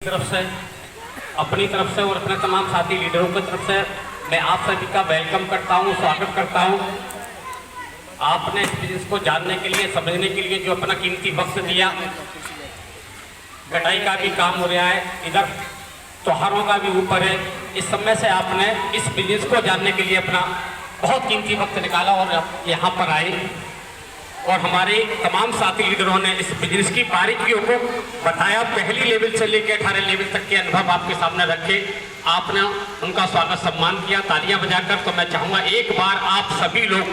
तरफ से, अपनी तरफ से और अपने तमाम साथी लीडरों की तरफ से मैं आप सभी का वेलकम करता हूं, स्वागत करता हूं। आपने इस बिजनेस को जानने के लिए, समझने के लिए जो अपना कीमती वक्त दिया, कटाई का भी काम हो रहा है, इधर त्योहारों का भी ऊपर है, इस समय से आपने इस बिजनेस को जानने के लिए अपना बहुत कीमती वक्त निकाला और यहाँ पर आए और हमारे तमाम साथी लीडरों ने इस बिजनेस की बारीकियों को बताया। पहली लेवल से लेकर 18 लेवल तक के अनुभव आपके सामने रखे, आपने उनका स्वागत सम्मान किया तालियां बजाकर। तो मैं चाहूँगा एक बार आप सभी लोग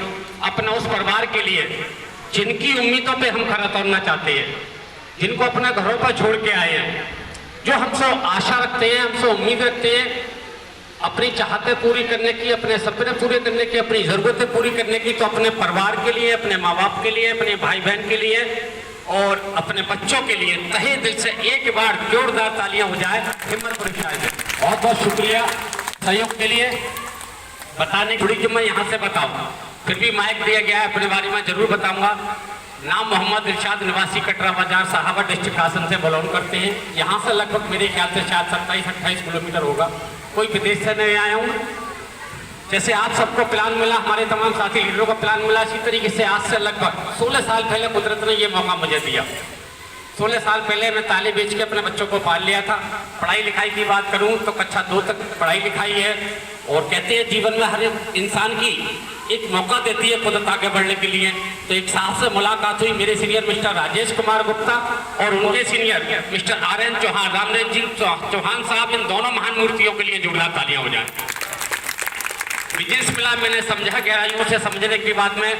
अपने उस परिवार के लिए जिनकी उम्मीदों पे हम खरा उतरना चाहते हैं, जिनको अपने घरों पर छोड़ के आए हैं, जो हमसे आशा रखते हैं, हमसे उम्मीद रखते हैं अपनी चाहतें पूरी करने की, अपने सपने पूरे करने की, अपनी ज़रूरतें पूरी करने की, तो अपने परिवार के लिए, अपने माँ बाप के लिए, अपने भाई बहन के लिए और अपने बच्चों के लिए तहे दिल से एक बार जोरदार तालियां हो जाए हिम्मत परीक्षा में। बहुत बहुत शुक्रिया सहयोग के लिए। बताने जुड़ी जो मैं यहाँ से बताऊँ, फिर भी माइक दिया गया है, अपने बारे में जरूर बताऊँगा। नाम मोहम्मद इरशाद, निवासी कटरा बाजार, साहबा डिस्ट्रिक्ट हासन से बिलोंग करते हैं। यहाँ से लगभग मेरे ख्याल से शायद 27-28 किलोमीटर होगा, कोई विदेश से नहीं आया हूँ। जैसे आप सबको प्लान मिला, हमारे तमाम साथी लीडरों को प्लान मिला, इसी तरीके से आज से लगभग 16 साल पहले कुदरत ने ये मौका मुझे दिया। 16 साल पहले मैं ताले बेच के अपने बच्चों को पाल लिया था। पढ़ाई लिखाई की बात करूँ तो कक्षा 2 तक पढ़ाई लिखाई है और कहते हैं जीवन में हर एक इंसान की एक मौका देती है कुदरत आगे बढ़ने के लिए। तो एक साहब से मुलाकात हुई, मेरे सीनियर मिस्टर राजेश कुमार गुप्ता और उनके senior mister RN Chauhan, Ramdev ji Chauhan साहब, इन दोनों महान मूर्तियों के लिए जोरदार तालियां हो जाए। बिजनेस मिला, मैंने समझा, गहराइयों से समझने के बाद में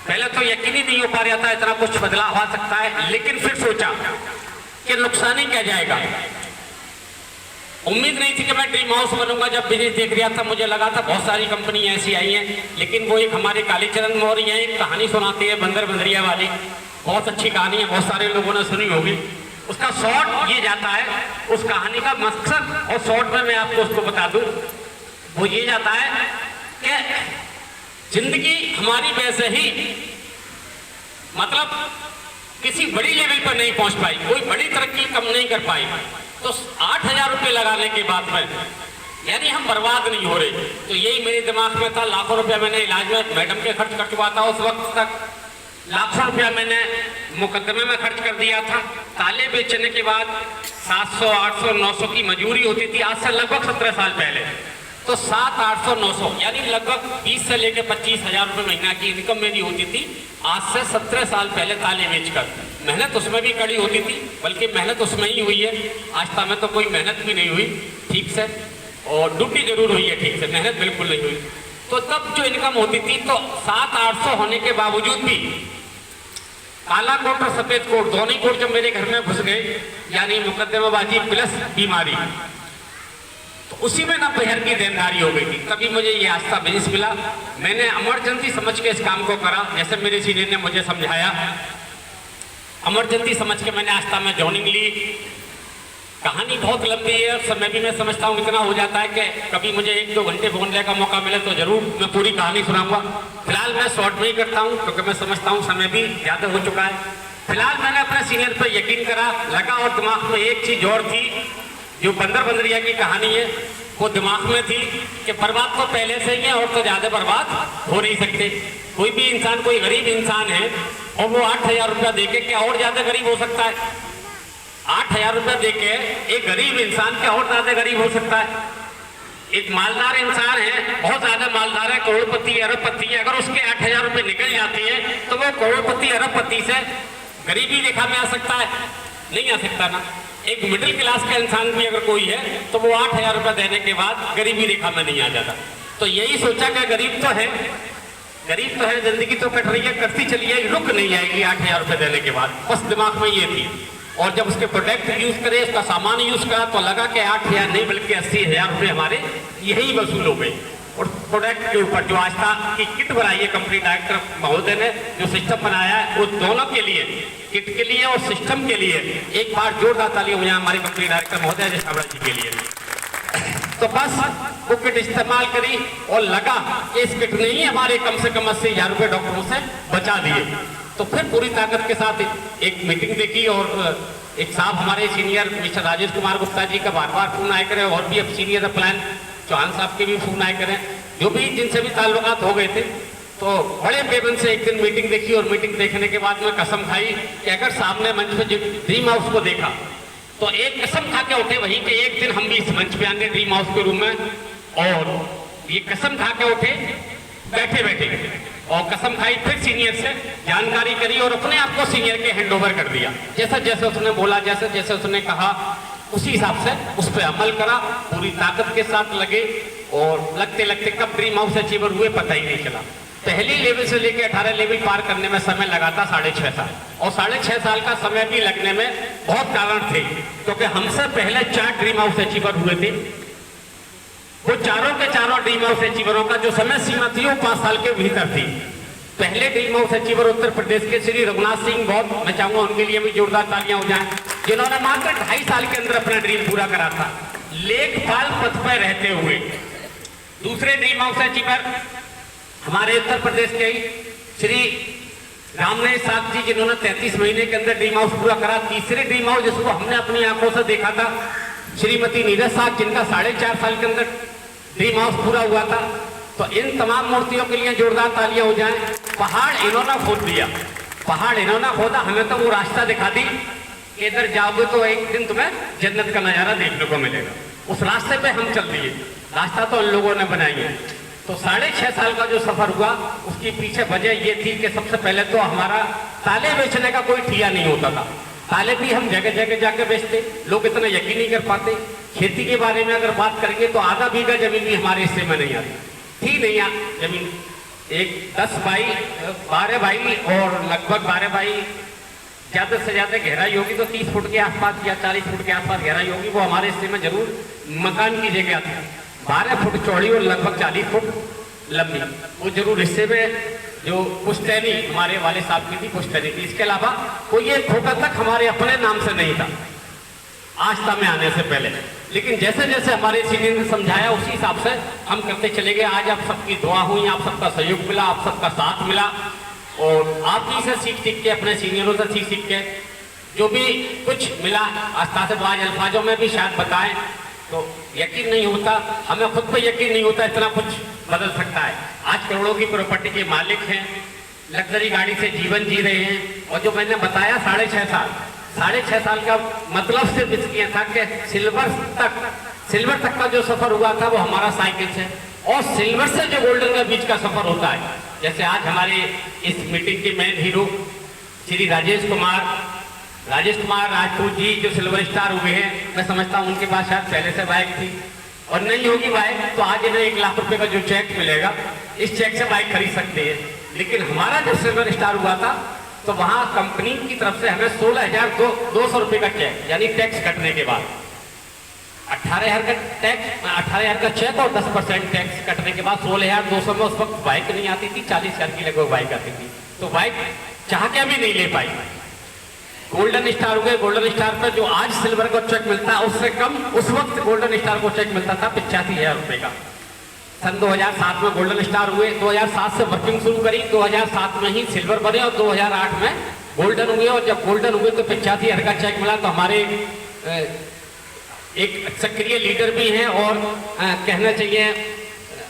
पहले तो यकीन ही नहीं हो पा रहा था इतना कुछ बदलाव आ सकता है, लेकिन फिर सोचा कि नुकसान ही क्या जाएगा। उम्मीद नहीं थी कि मैं ड्रीम हाउस बनूंगा। जब बिजनेस देख रहा था मुझे लगा था बहुत सारी कंपनी ऐसी आई हैं, लेकिन वो एक हमारे कालीचरण मौर्य एक कहानी सुनाती है, बंदर बंदरिया वाली, बहुत अच्छी कहानी है, बहुत सारे लोगों ने सुनी होगी। उसका शॉर्ट ये जाता है, उस कहानी का मकसद, और शॉर्ट में मैं आपको उसको बता दूं, वो ये जाता है कि जिंदगी हमारी वैसे ही मतलब किसी बड़ी लेवल पर नहीं पहुंच पाई, कोई बड़ी तरक्की कम नहीं कर पाई, तो 8,000 रुपये लगाने के बाद में यानी हम बर्बाद नहीं हो रहे। तो यही मेरे दिमाग में था। लाखों रुपया मैंने इलाज में मैडम के खर्च कर चुका था, उस वक्त तक लाखों रुपया मैंने मुकदमे में खर्च कर दिया था। ताले बेचने के बाद 700, 800, 900 की मजूरी होती थी, आज से लगभग 17 साल पहले। तो 700, 800, 900 यानी लगभग 20 से लेकर 25,000 रुपये महीना की इनकम मेरी होती थी आज से 17 साल पहले ताले बेचकर। मेहनत उसमें भी कड़ी होती थी, बल्कि मेहनत उसमें ही हुई है। आज तक में तो कोई मेहनत भी नहीं हुई ठीक से, और ड्यूटी जरूर हुई है ठीक से, मेहनत बिल्कुल नहीं हुई। तो तब जो इनकम होती थी तो 700-800 होने के बावजूद भी काला कोट और सफेद कोट दोनों कोट जब मेरे घर में घुस गए, यानी मुकदमेबाजी प्लस बीमारी, तो उसी में ना बहर की देनदारी हो गई थी। तभी मुझे ये आस्था बिजनेस मिला। मैंने इमरजेंसी समझ के इस काम को करा, जैसे मेरे सीनियर ने मुझे समझाया, इमरजेंसी समझ के मैंने आस्था में ज्वाइनिंग ली। कहानी बहुत लंबी है, समय भी मैं समझता हूँ इतना हो जाता है कि कभी मुझे 1-2 घंटे बोलने का मौका मिले तो जरूर मैं पूरी कहानी सुनाऊंगा। फिलहाल मैं शॉर्ट में ही करता हूँ क्योंकि मैं समझता हूँ समय भी ज़्यादा हो चुका है। फिलहाल मैंने अपने सीनियर पर यकीन करा, लगा, और दिमाग में एक चीज़ और थी, जो बंदर बंदरिया की कहानी है वो दिमाग में थी कि बर्बाद तो पहले से ही है और तो ज़्यादा बर्बाद हो नहीं सकते। कोई भी इंसान, कोई गरीब इंसान है और वो 8,000 रुपया देके क्या और ज़्यादा गरीब हो सकता है? 8,000 रुपया देके एक गरीब इंसान क्या और ज़्यादा गरीब हो सकता है? एक मालदार इंसान है, बहुत ज़्यादा मालदार है, करोड़पति अरबपति है, अगर उसके 8,000 रुपये निकल जाते हैं तो वो करोड़पति अरबपति से गरीबी रेखा में आ सकता है? नहीं आ सकता ना। एक मिडिल क्लास का इंसान भी अगर कोई है तो वो 8,000 रुपये देने के बाद गरीबी रेखा में नहीं आ जाता। तो यही सोचा कि गरीब तो है, जिंदगी तो कट रही है, करती चलिए, रुक नहीं जाएगी 8,000 रुपये देने के बाद, बस दिमाग में ये थी। और जब उसके प्रोडक्ट यूज करे, उसका सामान यूज करा, तो लगा कि 8,000 नहीं बल्कि 80,000 रुपये हमारे यही वसूल हो गए। और प्रोडक्ट के ऊपर जो आस्था की किट बनाई है कंपनी डायरेक्टर महोदय ने, जो सिस्टम बनाया है, वो दोनों के लिए, किट के लिए और सिस्टम के लिए एक बार जोरदार तालियां हो जाए हमारे कंपनी डायरेक्टर महोदय जय जी के लिए। तो बस वो किट इस्तेमाल करी और लगा कि इस किट ने ही हमारे कम से कम 80,000 रुपये डॉक्टरों से बचा दिए। तो फिर पूरी ताकत के साथ एक मीटिंग देखी और एक साहब हमारे सीनियर मिस्टर राजेश कुमार गुप्ता जी का बार बार फोन आए करें, और भी अब सीनियर प्लान चौहान साहब के भी फोन आए करें, जो भी जिनसे भी ताल्लुकात हो गए थे। तो बड़े बेबन से एक दिन मीटिंग देखी, और मीटिंग देखने के बाद में कसम खाई कि अगर सामने मंच पे ड्रीम हाउस को देखा तो एक कसम खा के उठे वहीं कि एक दिन हम भी इस मंच पे आएंगे ड्रीम हाउस के रूम में। और ये कसम खा के उठे बैठे बैठे, और कसम खाई, फिर सीनियर से जानकारी करी और अपने आप को सीनियर के हैंड ओवर कर दिया। जैसे जैसे उसने बोला, जैसे जैसे उसने कहा, उसी हिसाब से उस पर अमल करा, पूरी ताकत के साथ लगे, और लगते लगते कब ड्रीम हाउस अचीवर हुए पता ही नहीं चला। पहली लेवल से लेकर 18 लेवल पार करने में समय लगा था 6.5 साल, और 6.5 साल का समय भी लगने में बहुत कारण थे, क्योंकि हमसे पहले 4 ड्रीम हाउस अचीवर हुए थे। वो चारों के चारों ड्रीम हाउस अचीवरों का जो समय सीमा थी वो 5 साल के भीतर थी। पहले dream house achiever Uttar Pradesh के श्री रघुनाथ सिंह, बहुत मैं चाहूंगा उनके लिए भी जोरदार तालियां हो जाएं, जिन्होंने मात्र 2.5 साल के अंदर अपना ड्रीम पूरा करा था, लेखपाल पद पर रहते हुए। दूसरे ड्रीम हाउस अचीवर हमारे उत्तर प्रदेश के श्री रामनाथ साहब जी, जिन्होंने 33 महीने के अंदर ड्रीम हाउस पूरा करा। तीसरे ड्रीम हाउस जिसको हमने अपनी आंखों से देखा था, श्रीमती नीरज साहब, जिनका 4.5 साल के अंदर ड्रीम हाउस पूरा हुआ था। तो इन तमाम मूर्तियों के लिए जोरदार तालियां हो जाएं। पहाड़ इन्होंने खोद दिया, पहाड़ इन्होंने खोदा, हमें तो वो रास्ता दिखा दी कि इधर जाओगे तो एक दिन तुम्हें जन्नत का नजारा देखने को मिलेगा। उस रास्ते पे हम चल दिए, रास्ता तो उन लोगों ने बनाई है। तो 6.5 साल का जो सफर हुआ, उसकी पीछे वजह ये थी कि सबसे पहले तो हमारा ताले बेचने का कोई ठिया नहीं होता था। ताले भी हम जगह जगह जाके बेचते, लोग इतना यकीन नहीं कर पाते। खेती के बारे में अगर बात करेंगे तो आधा बीघा जमीन भी हमारे हिस्से में नहीं आती थी, नहीं जमीन। एक 10 बाई 12 बाई और लगभग 12 बाई ज्यादा से ज्यादा गहराई होगी तो 30 फुट के आसपास या 40 फुट के आसपास गहराई होगी, वो हमारे हिस्से में जरूर मकान की जगह आती है। 12 फुट चौड़ी और लगभग 40 फुट लंबी, वो जरूर हिस्से में जो पुश्तैनी हमारे वाले साहब की थी, पुश्तैनी थी। इसके अलावा कोई एक खोखा तक हमारे अपने नाम से नहीं था आस्था में आने से पहले। लेकिन जैसे जैसे हमारे सीनियर ने समझाया उसी हिसाब से हम करते चले गए। आज आप सबकी दुआ हुई, आप सबका सहयोग मिला, आप सबका साथ मिला, और आप ही से सीख के, अपने सीनियरों से सीख के जो भी कुछ मिला, आस्था से आज अल्फाजों में भी शायद बताएं तो यकीन नहीं होता, हमें खुद पर यकीन नहीं होता इतना कुछ बदल सकता है। आज करोड़ों की प्रॉपर्टी के मालिक हैं, लग्जरी गाड़ी से जीवन जी रहे हैं। और जो मैंने बताया 6.5 साल का मतलब सिर्फ इसलिए था कि सिल्वर तक का जो सफर हुआ था वो हमारा साइकिल से, और सिल्वर से जो गोल्डन के बीच का सफर होता है। जैसे आज हमारे इस मीटिंग के मेन हीरो श्री राजेश कुमार राजपूत जी जो सिल्वर स्टार हुए हैं, मैं समझता हूँ उनके पास शायद पहले से बाइक थी, और नहीं होगी बाइक तो आज इन्हें 1 लाख रुपए का जो चेक मिलेगा, इस चेक से बाइक खरीद सकते हैं। लेकिन हमारा जब सिल्वर स्टार हुआ था तो वहाँ कंपनी की तरफ से हमें 16,200 रुपये का चेक, यानी टैक्स कटने के बाद 18,000 का चेक और 10% टैक्स कटने के बाद 16,200 में उस वक्त बाइक नहीं आती थी, 40,000 की लगभग बाइक आती थी। तो बाइक चाह के भी नहीं ले पाई। गोल्डन स्टार हो गए, गोल्डन स्टार पर जो आज सिल्वर का चेक मिलता है उससे कम उस वक्त गोल्डन स्टार को चेक मिलता था 85,000 रुपये का। सन 2007 में गोल्डन स्टार हुए, 2007 से वर्किंग शुरू करी, 2007 में ही सिल्वर बने और 2008 में गोल्डन हुए। और जब गोल्डन हुए तो 85,000 का चेक मिला। तो हमारे एक सक्रिय लीडर भी हैं और कहना चाहिए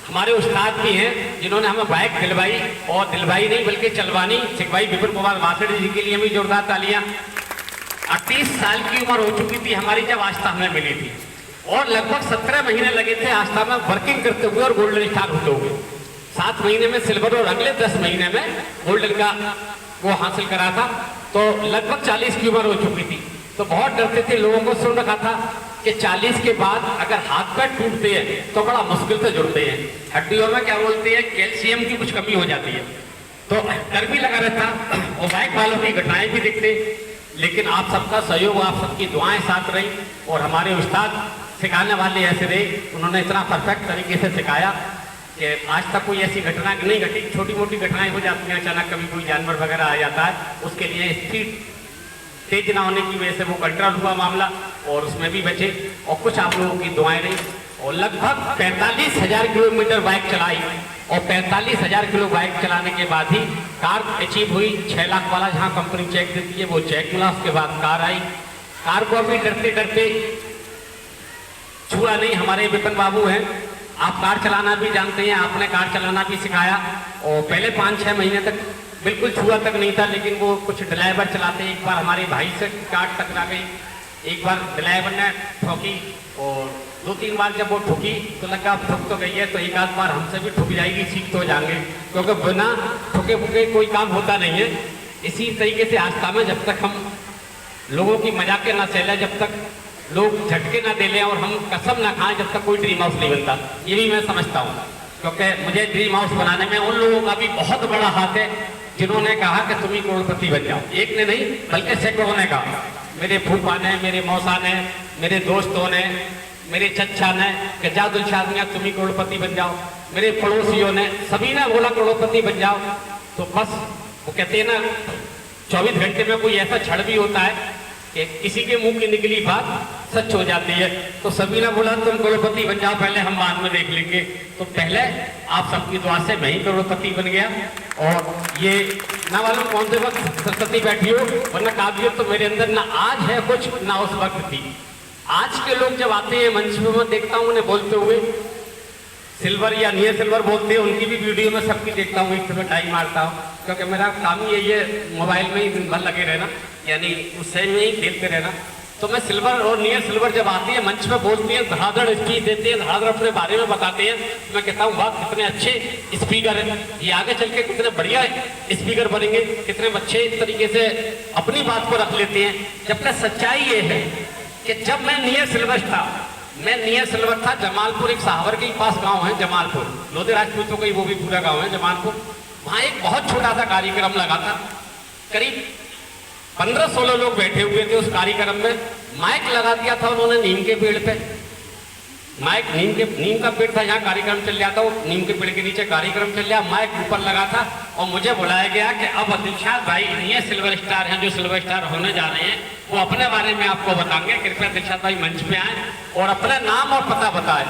हमारे उस्ताद भी हैं जिन्होंने हमें बाइक दिलवाई, और दिलवाई नहीं बल्कि चलवानी सिखवाई। विपिन कुमार वासड़ी जी के लिए भी जोरदार तालियां। 38 साल की उम्र हो चुकी थी हमारी जब आस्था हमें मिली थी, और लगभग 17 महीने लगे थे आस्था में वर्किंग करते हुए और गोल्डन स्टार होते हुए। 7 महीने में सिल्वर और अगले 10 महीने में गोल्डन का वो हासिल करा था। तो लगभग 40 की उम्र हो चुकी थी। तो बहुत डरते थे, लोगों को सुन रखा था कि 40 के बाद अगर हाथ पैर टूटते हैं तो बड़ा मुश्किल से जुड़ते हैं, हड्डियों में क्या बोलते हैं कैल्शियम की कुछ कमी हो जाती है। तो डर भी लगा रहता और बाइक वालों की घटनाएं भी दिखते। लेकिन आप सबका सहयोग, आप सबकी दुआएं साथ रही, और हमारे उस्ताद सिखाने वाले ऐसे रहे, उन्होंने इतना परफेक्ट तरीके से सिखाया कि आज तक कोई ऐसी घटना नहीं घटी। छोटी मोटी घटनाएं हो जाती हैं, अचानक कभी कोई जानवर वगैरह आ जाता है, उसके लिए स्पीड तेज ना होने की वजह से वो कंट्रोल हुआ मामला और उसमें भी बचे। और कुछ आप लोगों की दुआएं रही, और लगभग 45,000 किलोमीटर बाइक चलाई, और 45,000 किलो बाइक चलाने के बाद ही कार अचीव हुई। 6 लाख वाला जहाँ कंपनी चेक देती है वो चेक मिला, उसके बाद कार आई। कार को अभी डरते डरते छुआ नहीं। हमारे विपिन बाबू हैं, आप कार चलाना भी जानते हैं, आपने कार चलाना भी सिखाया। और पहले 5-6 महीने तक बिल्कुल छुआ तक नहीं था, लेकिन वो कुछ ड्राइवर चलाते, एक बार हमारे भाई से कार टकरा गई, एक बार ड्राइवर ने ठोकी, और 2-3 बार जब वो ठुकी तो लगा अब ठुक तो गई है तो एक आध बार हमसे भी ठुक जाएगी, सीख तो जाएंगे, क्योंकि बिना ठुके फुके कोई काम होता नहीं है। इसी तरीके से आस्था में जब तक हम लोगों की मजाक ना सहले, जब तक लोग झटके ना दे लें और हम कसम ना खाएं, जब तक कोई ड्रीम हाउस नहीं बनता। ये भी मैं समझता हूँ, क्योंकि मुझे ड्रीम हाउस बनाने में उन लोगों का भी बहुत बड़ा हाथ है जिन्होंने कहा कि तुम ही करोड़पति बन जाओ। एक ने नहीं बल्कि सैकड़ों ने कहा। मेरे फूफा ने, मेरे मौसा ने, मेरे दोस्तों ने, मेरे चचा ने कि जाओ दिलशाद मियां तुम ही करोड़पति बन जाओ। मेरे पड़ोसियों ने, सभी ने बोला करोड़पति बन जाओ। तो बस वो कहते हैं ना 24 घंटे में कोई ऐसा क्षण भी होता है कि किसी के मुंह की निकली बात सच हो जाती है। तो सभी ने बोला तुम करोड़पति बन जाओ, पहले हम बाद में देख लेंगे। तो पहले आप सबकी दुआ से मैं ही करोड़पति बन गया। और ये ना मालूम कौन से वक्त सरस्वती बैठी हो, वरना काबिलियत तो मेरे अंदर ना आज है कुछ, ना उस वक्त थी। आज के लोग जब आते हैं मंच में, मैं देखता हूँ उन्हें बोलते हुए, सिल्वर या नियर सिल्वर बोलते हैं, उनकी भी वीडियो में सबकी देखता हूँ, एक समय टाइम मारता हूँ, क्योंकि मेरा काम ही यही है मोबाइल में ही दिन भर लगे रहना, यानी उससे में ही खेलते रहना। तो मैं सिल्वर और नियर सिल्वर जब आती है मंच में बोलती है, धड़ाधड़ स्पीच देते हैं, धड़ाधड़ अपने बारे में बताते हैं, तो मैं कहता हूँ वाह कितने अच्छे स्पीकर हैं, ये आगे चल के कितने बढ़िया स्पीकर बनेंगे, कितने अच्छे इस तरीके से अपनी बात को रख लेते हैं। जबकि सच्चाई ये है कि जब मैं नियर सिल्वर था, मैं नियर सिल्वर था जमालपुर, एक साहवर के पास गांव है जमालपुर, लोधे राजपूतों का वो भी पूरा गांव है जमालपुर। वहां एक बहुत छोटा सा कार्यक्रम लगा था, करीब 15-16 लोग बैठे हुए थे उस कार्यक्रम में। माइक लगा दिया था उन्होंने नीम के पेड़ पे, माइक नीम का पेड़ था, यहाँ कार्यक्रम चल रहा था, वो नीम के पेड़ के नीचे कार्यक्रम चल रहा, माइक ऊपर लगा था और मुझे बुलाया गया कि अब दिलशाद भाई ये सिल्वर स्टार हैं जो सिल्वर स्टार होने जा रहे हैं, वो अपने बारे में आपको बताएंगे, कृपया दिलशाद भाई मंच पे आए और अपना नाम और पता बताए।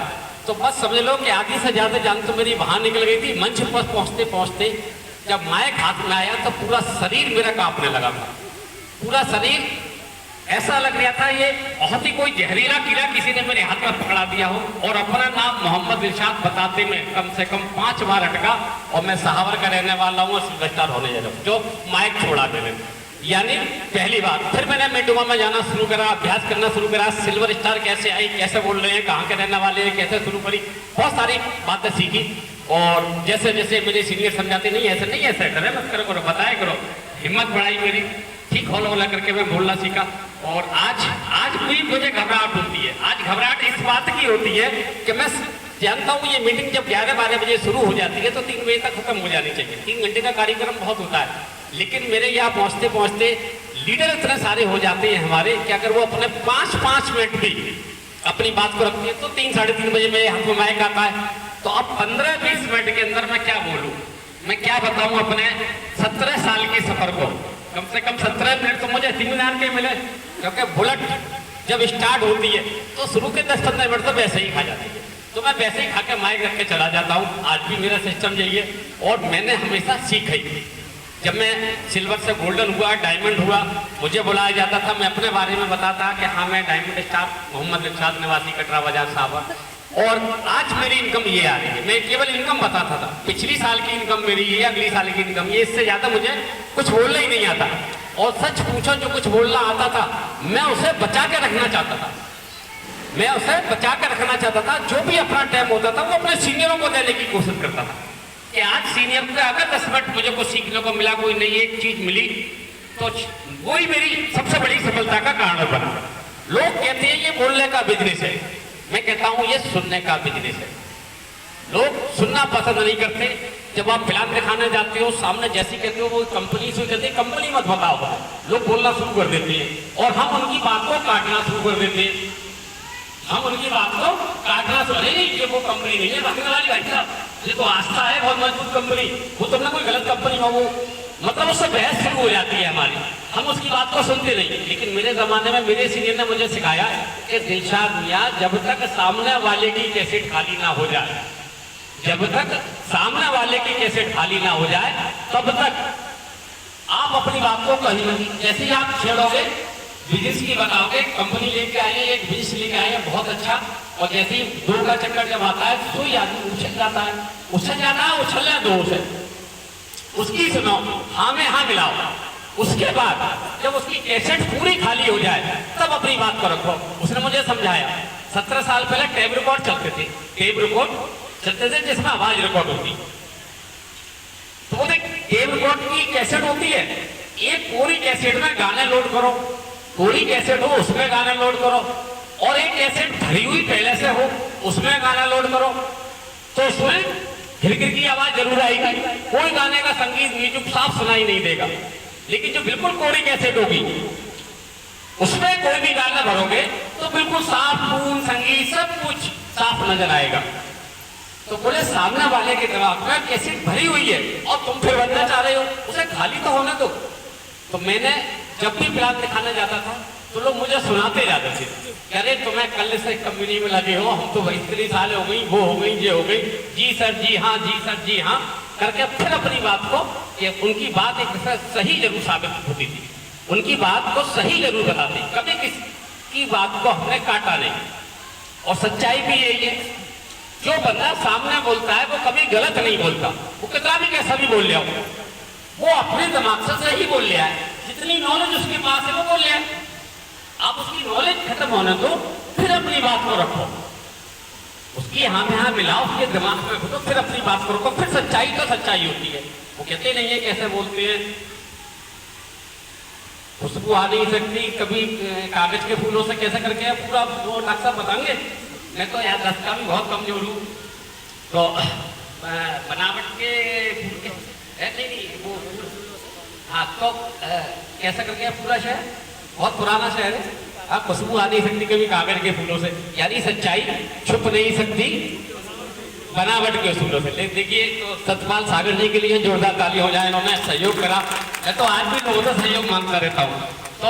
तो बस समझ लो कि आधी से ज्यादा जान तो मेरी बाहर निकल गई थी। मंच पर पहुंचते पहुंचते जब माइक हाथ में आया तो पूरा शरीर मेरा कांपने लगा था, पूरा शरीर ऐसा लग रहा था ये बहुत ही कोई जहरीला कीड़ा किसी ने मेरे हाथ में पकड़ा दिया हो। और अपना नाम मोहम्मद दिलशाद बताते में कम से कम 5 बार अटका, और मैं सहावर का रहने वाला हूँ, सिल्वर स्टार होने जा रहा हूँ, जो माइक छोड़ा देने, यानी पहली बार। फिर मैंने मीटिंगों में जाना शुरू करा, अभ्यास करना शुरू करा, सिल्वर स्टार कैसे आई, कैसे बोल रहे हैं, कहाँ के रहने वाले हैं, कैसे शुरू करी, बहुत सारी बातें सीखी। और जैसे जैसे मेरे सीनियर समझाते नहीं ऐसे नहीं, ऐसे डरे मत करो, बताया करो, हिम्मत बढ़ाई मेरी, ठीक होला होला करके मैं बोलना सीखा। और आज भी मुझे घबराहट होती है। आज घबराहट इस बात की होती है कि मैं जानता हूँ ये मीटिंग जब 11-12 बजे शुरू हो जाती है तो 3 बजे तक खत्म हो जानी चाहिए। 3 घंटे का कार्यक्रम बहुत होता है, लेकिन मेरे यहाँ पहुँचते पहुँचते लीडर इतने सारे हो जाते हैं हमारे कि अगर वो अपने 5-5 मिनट भी अपनी बात को रखती है तो 3-3:30 बजे मेरे हाथ में माइक आता है। तो अब 15-20 मिनट के अंदर मैं क्या बोलूँ, मैं क्या बताऊँ अपने 17 साल के सफर को। कम से कम 17 मिनट तो मुझे सेमिनार के मिले, क्योंकि बुलेट जब स्टार्ट होती है तो शुरू के 10-15 मिनट तो वैसे ही खा जाती है, तो मैं वैसे ही खा के माइक रख के चला जाता हूँ। आज भी मेरा सिस्टम यही है और मैंने हमेशा सीखा ही। जब मैं सिल्वर से गोल्डन हुआ, डायमंड हुआ, मुझे बुलाया जाता था, मैं अपने बारे में बताता कि हाँ मैं डायमंड स्टार मोहम्मद दिलशाद निवासी कटरा बाजार साहब। और आज मेरी इनकम ये आ रही है, मैं केवल इनकम बताता था, पिछली साल की इनकम मेरी ये, अगली साल की इनकम ये, इससे ज्यादा मुझे कुछ बोलना ही नहीं आता। और सच पूछो जो कुछ बोलना आता था मैं उसे बचा के रखना चाहता था, मैं उसे बचा के रखना चाहता था। जो भी अपना टाइम होता था वो अपने सीनियरों को देने की कोशिश करता था कि आज सीनियर को अगर 10 मिनट मुझे कुछ सीखने को मिला, कोई नई एक चीज मिली, तो वही मेरी सबसे बड़ी सफलता का कारण बना। लोग कहते हैं ये बोलने का बिजनेस है, मैं कहता हूं ये सुनने का बिजनेस है। लोग सुनना पसंद नहीं करते। जब आप फिल्म दिखाने जाते हो, सामने जैसी कहते हो वो कंपनी से कहते हैं कंपनी मत बताओ, लोग बोलना शुरू कर देते हैं और हम उनकी बात को काटना शुरू कर देते हैं। हम उनकी बात को काटना शुरू, नहीं ये वो कंपनी नहीं है, रखने वाली भाई साहब ये तो आस्था है बहुत मजबूत कंपनी, वो तुमने कोई गलत कंपनी में, वो मतलब उससे बहस शुरू हो जाती है हमारी, हम उसकी बात को सुनते नहीं। लेकिन मेरे जमाने में मेरे सीनियर ने मुझे सिखाया कि दिलशाद मियां जब तक सामने वाले की कैसेट खाली ना हो जाए, जब तक सामने वाले की कैसेट खाली ना हो जाए तब तक आप अपनी बात को कहीं नहीं, जैसे ही आप छेड़ोगे बिजनेस की बताओगे, कंपनी लेके आई है, एक बिजनेस लेके आई है बहुत अच्छा, और जैसे ही 2 का चक्कर जब आता है तो ही आदमी उछल जाता है, उछल जाए 2 से, उसकी सुनो, हाँ में हाँ मिलाओ। उसके बाद जब उसकी कैसेट पूरी खाली हो जाए तब अपनी बात को रखो। उसने मुझे समझाया, 17 साल पहले टेप रिकॉर्ड चलते थे, जिसमें आवाज रिकॉर्ड होती। तो वो टेप रिकॉर्ड की कैसेट होती है, एक पूरी कैसेट में गाने लोड करो, पूरी कैसेट हो उसमें गाने लोड करो, और एक कैसेट भरी हुई पहले से हो उसमें गाना लोड करो, तो उसमें घिरघिर की आवाज जरूर आएगी, कोई गाने का संगीत म्यूजिक साफ सुनाई नहीं देगा। लेकिन जो बिल्कुल कोरी कैसेट होगी उसमें कोई भी गाना भरोगे तो बिल्कुल साफ धुन संगीत सब कुछ साफ नजर आएगा। तो बोले सामने वाले के दिमाग में कैसेट भरी हुई है और तुम फिर बनना चाह रहे हो, उसे खाली तो होने दो। तो मैंने जब भी प्लान दिखाने जाता था तो लोग मुझे सुनाते जाते थे, अरे तुम्हें कल से कंपनी में लगे हो, हम तो इतनी साल हो गई, वो हो गई, ये हो गई, जी सर जी हाँ, जी सर जी हाँ करके फिर अपनी बात को, कि उनकी बात एक सही जरूर साबित होती थी, उनकी बात को सही जरूर बताती, कभी किसी बात को हमने काटा नहीं। और सच्चाई भी यही है, जो बंदा सामने बोलता है वो कभी गलत नहीं बोलता, वो कितना भी कैसा भी बोल लिया हो, वो अपने दिमाग से सही बोल लिया है, जितनी नॉलेज उसके पास है वो बोल लिया है। आप उसकी नॉलेज खत्म होने दो, फिर अपनी बात को रखो, उसकी हाँ में हाँ मिलाओ, उसके दिमाग में घुसो, फिर अपनी बात को रखो, फिर सच्चाई तो सच्चाई होती है। वो कहते नहीं है कैसे बोलते हैं, खुशबू आ नहीं सकती, कभी कागज के फूलों से कैसे करके पूरा वो नक्शा बताएंगे। मैं तो यार 10 का भी बहुत कमजोर हूँ, तो बनावट के नहीं वो हाँ, तो कैसा करके पूरा शहर बहुत पुराना शहर है, आप खुशबू आ नहीं सकती कभी कागज के फूलों से, यानी सच्चाई छुप नहीं सकती बनावट के फूलों से। देखिए तो सतपाल सागर जी के लिए जोरदार ताली हो जाए, इन्होंने सहयोग करा, मैं तो आज भी लोगों से सहयोग मांगता रहता हूँ। तो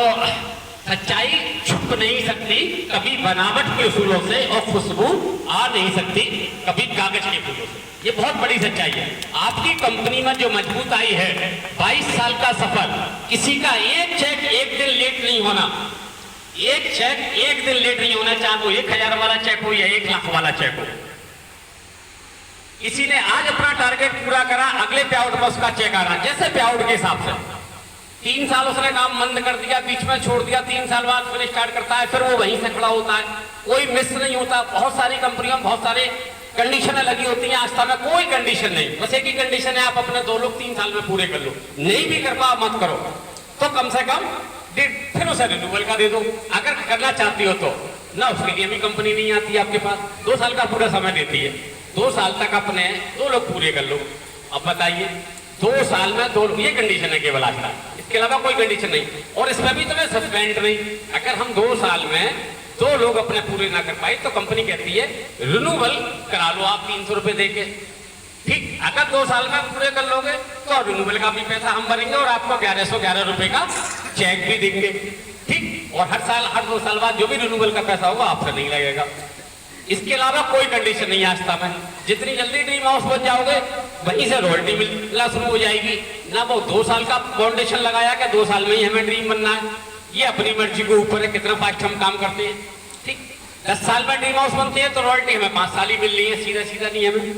सच्चाई छुप नहीं सकती कभी बनावट के फूलों से, और खुशबू आ नहीं सकती कभी कागज के फूलों से, ये बहुत बड़ी सच्चाई है। आपकी कंपनी में जो मजबूताई है, 22 साल का सफर, किसी का एक चेक एक दिन लेट नहीं होना, एक चेक एक दिन लेट नहीं होना, चाहे वो 1000 वाला चेक हो या 1 लाख वाला चेक हो। किसी ने आज अपना टारगेट पूरा करा, अगले पे आउट में उसका चेक आ रहा, जैसे पे आउट के हिसाब से। 3 साल उसने काम बंद कर दिया, बीच में छोड़ दिया, 3 साल बाद फिर स्टार्ट करता है, फिर वो वहीं से खड़ा होता है, कोई मिस नहीं होता। बहुत सारी कंपनियों में बहुत सारे कंडीशनें लगी होती हैं, आस्था में कोई कंडीशन नहीं, बस एक ही कंडीशन है, आप अपने 2 लोग 3 साल में पूरे कर लो, नहीं भी कर पाओ मत करो, तो कम से कम फिर उसे रिन्यूअल का दे दो, अगर करना चाहती हो तो। ना उसके लिए भी कंपनी नहीं आती आपके पास, 2 साल का पूरा समय देती है, 2 साल तक अपने 2 लोग पूरे कर लो। अब बताइए 2 साल में 2 लोग, ये कंडीशन है केवल आज का, इसके अलावा कोई कंडीशन नहीं, और इसमें भी तुम्हें सस्पेंड नहीं। अगर हम 2 साल में 2 लोग अपने पूरे ना कर पाए तो कंपनी कहती है रिन्यूअल करा लो आप 300 रुपए दे के, ठीक। अगर 2 साल में पूरे कर लोगे तो रिन्यूअल का भी पैसा हम भरेंगे और आपको 1111 रुपए का चेक भी देंगे, ठीक। और हर साल हर 2 साल बाद जो भी रिन्यूअल का पैसा होगा आपसे नहीं लगेगा। इसके अलावा कोई कंडीशन नहीं आस्था में, जितनी जल्दी ड्रीम हाउस बन जाओगे वहीं से रॉयल्टी मिलना शुरू हो जाएगी। ना वो 2 साल का फाउंडेशन लगाया कि 2 साल में ही हमें ड्रीम बनना है, ये अपनी मर्जी के ऊपर है कितना फास्ट हम काम करते हैं, ठीक। 10 साल में ड्रीम हाउस बनते हैं तो रॉयल्टी हमें 5 साल ही मिल रही है, सीधा सीधा नहीं हमें,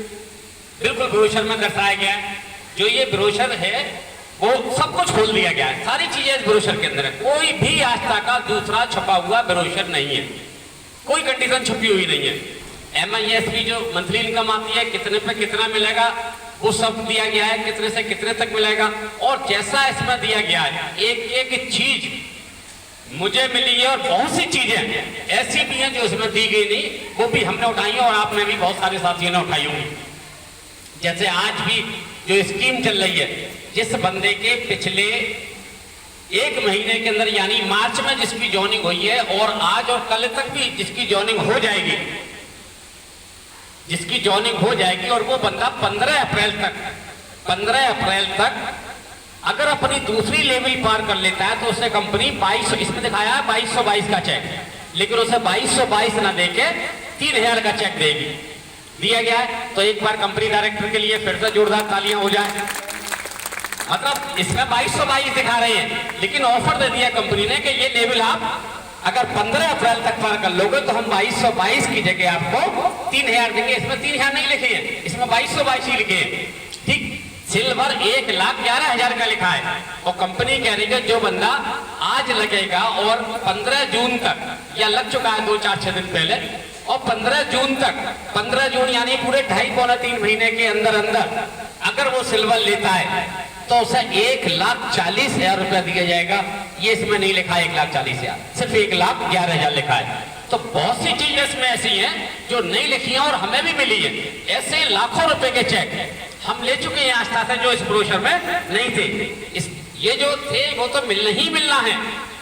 बिल्कुल ब्रोशर में दर्शाया गया है। जो ये ब्रोशर है वो सब कुछ खोल दिया गया है, सारी चीजें इस ब्रोशर के अंदर है, कोई भी आस्था का दूसरा छपा हुआ ब्रोशर नहीं है, कोई कंडीशन छुपी हुई नहीं है। MIS जो मंथली इनकम आती है, कितने पे कितना मिलेगा वो सब दिया गया है, कितने से कितने तक मिलेगा, और जैसा इसमें दिया गया है एक एक चीज मुझे मिली है, और बहुत सी चीजें ऐसी भी हैं जो इसमें दी गई नहीं, वो भी हमने उठाई है और आपने भी बहुत सारे साथियों ने उठाई होंगी। जैसे आज भी जो स्कीम चल रही है, जिस बंदे के पिछले 1 महीने के अंदर यानी मार्च में जिसकी जॉइनिंग हुई है और आज और कल तक भी जिसकी जॉइनिंग हो जाएगी, जिसकी जॉइनिंग हो जाएगी, और वो बंदा 15 अप्रैल तक अगर अपनी दूसरी लेवल पार कर लेता है तो उसे कंपनी 2200, इसमें दिखाया है 2222 का चेक, लेकिन उसे 2222 ना देके 3000 का चेक देगी, दिया गया है। तो एक बार कंपनी डायरेक्टर के लिए फिर से जोरदार तालियां हो जाए। मतलब इसमें 2222 दिखा रहे हैं, लेकिन ऑफर दे दिया कंपनी ने कि ये लेवल आप अगर 15 अप्रैल तक पार कर लोगे तो हम 2222 की जगह आपको 3000 देंगे। इसमें 3000 नहीं लिखे हैं, इसमें 2222 ही लिखे हैं। ठीक, सिल्वर 1,11,000 का लिखा है और कंपनी कह रही है जो बंदा आज लगेगा और 15 जून तक, या लग चुका है 2-4-6 दिन पहले, और 15 जून तक, 15 जून यानी पूरे 2.5-3 महीने के अंदर अंदर अगर वो सिल्वर लेता है तो उसे 1,40,000 रुपया दिया जाएगा। ये इसमें नहीं लिखा है 1,40,000, सिर्फ 1,11,000 लिखा है। तो बहुत सी चीजें इसमें ऐसी हैं जो नहीं लिखी हैं और हमें भी मिली है। ऐसे लाखों रुपए के चेक हम ले चुके हैं आस्था से जो इस ब्रोशर में नहीं थे। ये जो थे वो तो मिलना है,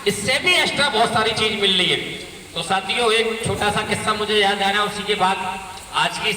इससे भी एक्स्ट्रा बहुत सारी चीज मिल रही है। तो साथियों, एक छोटा सा किस्सा मुझे याद आ रहा है, उसी के बाद आज की